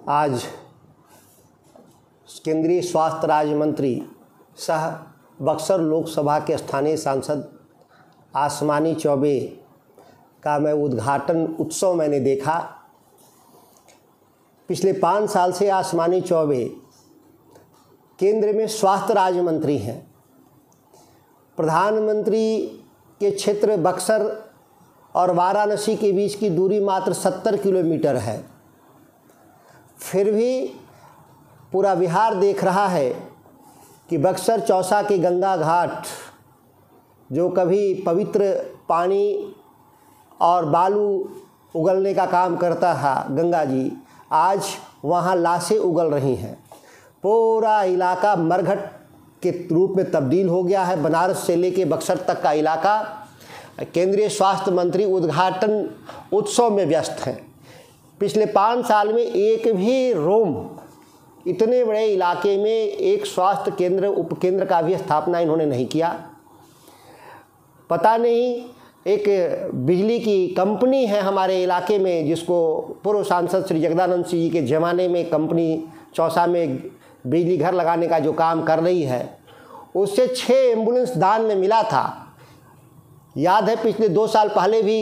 आज केंद्रीय स्वास्थ्य राज्य मंत्री सह बक्सर लोकसभा के स्थानीय सांसद आसमानी चौबे का मैं उद्घाटन उत्सव मैंने देखा। पिछले 5 साल से आसमानी चौबे केंद्र में स्वास्थ्य राज्य मंत्री हैं। प्रधानमंत्री के क्षेत्र बक्सर और वाराणसी के बीच की दूरी मात्र 70 किलोमीटर है, फिर भी पूरा बिहार देख रहा है कि बक्सर चौसा के गंगा घाट, जो कभी पवित्र पानी और बालू उगलने का काम करता था गंगा जी, आज वहाँ लाशें उगल रही हैं। पूरा इलाका मरघट के रूप में तब्दील हो गया है। बनारस से लेके बक्सर तक का इलाका केंद्रीय स्वास्थ्य मंत्री उद्घाटन उत्सव में व्यस्त हैं। पिछले 5 साल में एक भी रोम इतने बड़े इलाके में एक स्वास्थ्य केंद्र उपकेंद्र का भी स्थापना इन्होंने नहीं किया। पता नहीं, एक बिजली की कंपनी है हमारे इलाके में, जिसको पूर्व सांसद श्री जगदानंद सिंह जी के ज़माने में कंपनी चौसा में बिजली घर लगाने का जो काम कर रही है, उससे 6 एम्बुलेंस दान में मिला था। याद है पिछले 2 साल पहले भी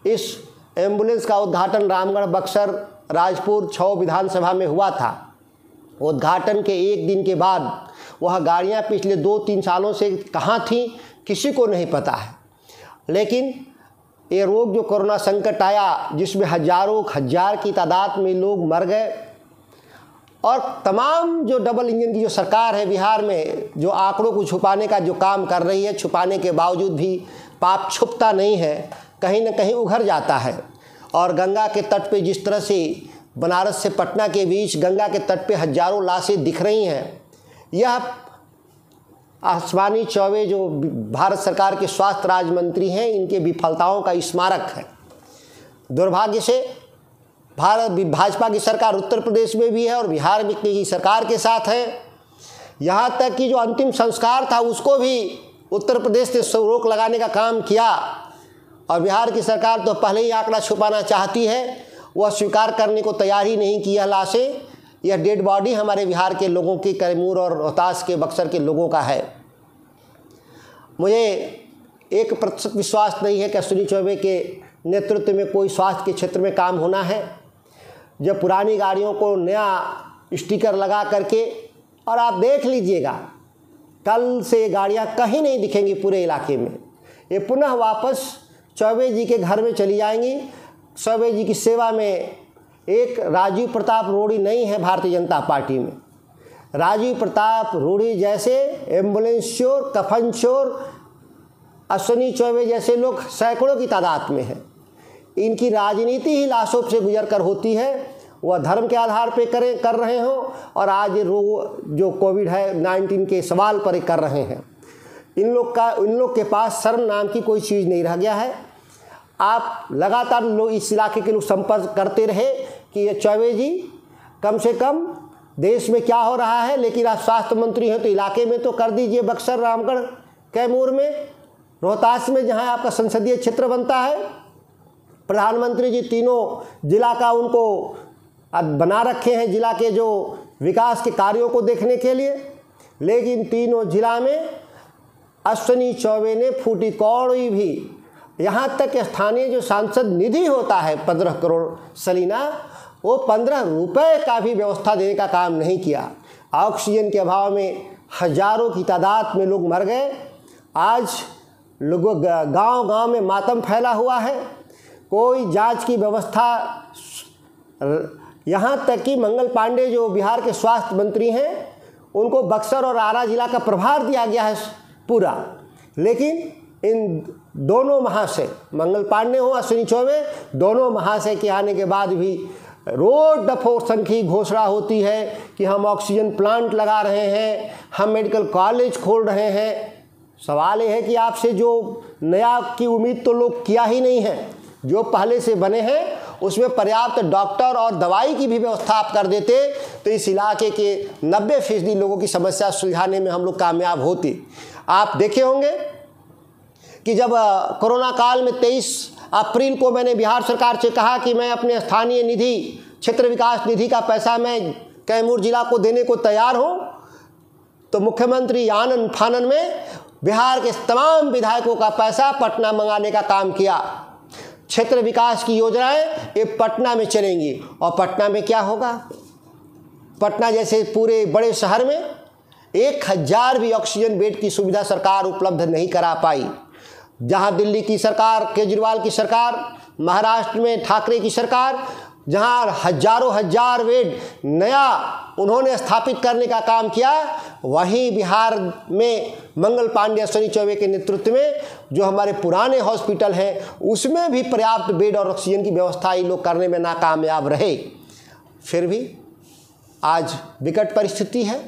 इस एम्बुलेंस का उद्घाटन रामगढ़, बक्सर, राजपुर 6 विधानसभा में हुआ था। उद्घाटन के 1 दिन के बाद वह गाड़ियां पिछले 2-3 सालों से कहाँ थीं किसी को नहीं पता है। लेकिन ये रोग जो कोरोना संकट आया, जिसमें हजार की तादाद में लोग मर गए, और तमाम जो डबल इंजन की जो सरकार है बिहार में, जो आंकड़ों को छुपाने का जो काम कर रही है, छुपाने के बावजूद भी पाप छुपता नहीं है, कहीं न कहीं उघर जाता है। और गंगा के तट पे जिस तरह से बनारस से पटना के बीच गंगा के तट पे हजारों लाशें दिख रही हैं, यह आसमानी चौबे जो भारत सरकार के स्वास्थ्य राज्य मंत्री हैं, इनके विफलताओं का स्मारक है। दुर्भाग्य से भाजपा की सरकार उत्तर प्रदेश में भी है और बिहार में की सरकार के साथ है। यहाँ तक कि जो अंतिम संस्कार था उसको भी उत्तर प्रदेश ने रोक लगाने का काम किया, और बिहार की सरकार तो पहले ही आंकड़ा छुपाना चाहती है, वह स्वीकार करने को तैयार ही नहीं की। यह लाशें, यह डेड बॉडी हमारे बिहार के लोगों की, कैमूर और रोहतास के बक्सर के लोगों का है। मुझे 1% विश्वास नहीं है कि अश्विनी चौबे के नेतृत्व में कोई स्वास्थ्य के क्षेत्र में काम होना है। जब पुरानी गाड़ियों को नया स्टिकर लगा करके, और आप देख लीजिएगा कल से गाड़ियां कहीं नहीं दिखेंगी पूरे इलाके में, ये पुनः वापस चौबे जी के घर में चली जाएंगी। चौबे जी की सेवा में एक राजीव प्रताप रूढ़ी नहीं है भारतीय जनता पार्टी में। राजीव प्रताप रूढ़ी जैसे एम्बुलेंस चोर, कफन चोर, अश्विनी चौबे जैसे लोग सैकड़ों की तादाद में हैं। इनकी राजनीति ही लाशों से गुजर कर होती है। वह धर्म के आधार पे कर रहे हों, और आज रोग जो कोविड-19 के सवाल पर कर रहे हैं। इन लोग के पास शर्म नाम की कोई चीज़ नहीं रह गया है। आप लगातार लोग इस इलाके के लोग संपर्क करते रहे कि ये चौबे जी कम से कम देश में क्या हो रहा है, लेकिन आप स्वास्थ्य मंत्री हैं तो इलाके में तो कर दीजिए। बक्सर, रामगढ़, कैमूर में, रोहतास में जहां आपका संसदीय क्षेत्र बनता है, प्रधानमंत्री जी तीनों जिला का उनको बना रखे हैं, जिला के जो विकास के कार्यों को देखने के लिए। लेकिन तीनों जिला में अश्विनी चौबे ने फूटी कौड़ी भी, यहाँ तक स्थानीय जो सांसद निधि होता है 15 करोड़ सलीना, वो 15 रुपये का भी व्यवस्था देने का काम नहीं किया। ऑक्सीजन के अभाव में हजारों की तादाद में लोग मर गए। आज लोगों गांव-गांव में मातम फैला हुआ है। कोई जांच की व्यवस्था, यहाँ तक कि मंगल पांडे जो बिहार के स्वास्थ्य मंत्री हैं, उनको बक्सर और आरा जिला का प्रभार दिया गया है पूरा। लेकिन इन दोनों महाशय, मंगल पांडे हो, अश्विनी चौबे, दोनों महाशय के आने के बाद भी रोज डफोरसन की घोषणा होती है कि हम ऑक्सीजन प्लांट लगा रहे हैं, हम मेडिकल कॉलेज खोल रहे हैं। सवाल ये है कि आपसे जो नया की उम्मीद तो लोग किया ही नहीं है। जो पहले से बने हैं उसमें पर्याप्त डॉक्टर और दवाई की भी व्यवस्था आप कर देते तो इस इलाके के 90% लोगों की समस्या सुलझाने में हम लोग कामयाब होते। आप देखे होंगे कि जब कोरोना काल में 23 अप्रैल को मैंने बिहार सरकार से कहा कि मैं अपने स्थानीय निधि क्षेत्र विकास निधि का पैसा मैं कैमूर जिला को देने को तैयार हूँ, तो मुख्यमंत्री आनन फानन में बिहार के तमाम विधायकों का पैसा पटना मंगाने का काम किया। क्षेत्र विकास की योजनाएं ये पटना में चलेंगी। और पटना में क्या होगा? पटना जैसे पूरे बड़े शहर में 1000 भी ऑक्सीजन बेड की सुविधा सरकार उपलब्ध नहीं करा पाई। जहां दिल्ली की सरकार, केजरीवाल की सरकार, महाराष्ट्र में ठाकरे की सरकार, जहां हजारों हजार बेड नया उन्होंने स्थापित करने का काम किया, वहीं बिहार में मंगल पांडे, अश्विनी चौबे के नेतृत्व में जो हमारे पुराने हॉस्पिटल हैं उसमें भी पर्याप्त बेड और ऑक्सीजन की व्यवस्था ये लोग करने में नाकामयाब रहे। फिर भी आज विकट परिस्थिति है।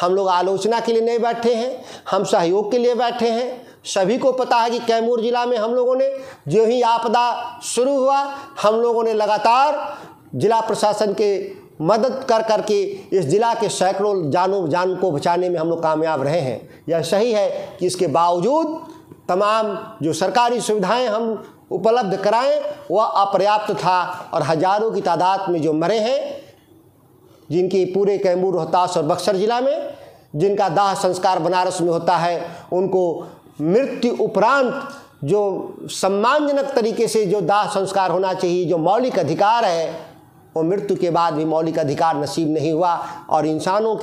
हम लोग आलोचना के लिए नहीं बैठे हैं, हम सहयोग के लिए बैठे हैं। सभी को पता है कि कैमूर जिला में हम लोगों ने जो ही आपदा शुरू हुआ, हम लोगों ने लगातार जिला प्रशासन के मदद कर करके इस जिला के सैकड़ों जान को बचाने में हम लोग कामयाब रहे हैं। यह सही है कि इसके बावजूद तमाम जो सरकारी सुविधाएं हम उपलब्ध कराएं वह अपर्याप्त था, और हजारों की तादाद में जो मरे हैं, जिनकी पूरे कैमूर, रोहतास और बक्सर जिला में जिनका दाह संस्कार बनारस में होता है, उनको मृत्यु उपरांत जो सम्मानजनक तरीके से जो दाह संस्कार होना चाहिए, जो मौलिक अधिकार है, वो मृत्यु के बाद भी मौलिक अधिकार नसीब नहीं हुआ। और इंसानों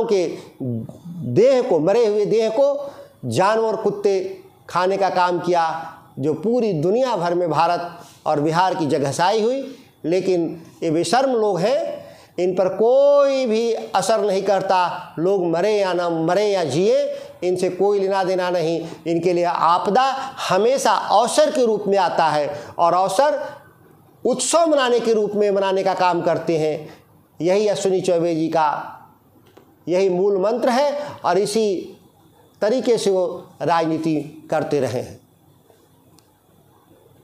के देह को, मरे हुए देह को जानवर, कुत्ते खाने का काम किया, जो पूरी दुनिया भर में भारत और बिहार की जगहसाई हुई। लेकिन ये बेशर्म लोग हैं, इन पर कोई भी असर नहीं करता। लोग मरे या ना मरे या जिए, इनसे कोई लेना देना नहीं। इनके लिए आपदा हमेशा अवसर के रूप में आता है, और अवसर उत्सव मनाने के रूप में मनाने का काम करते हैं। यही अश्विनी चौबे जी का यही मूल मंत्र है, और इसी तरीके से वो राजनीति करते रहे हैं।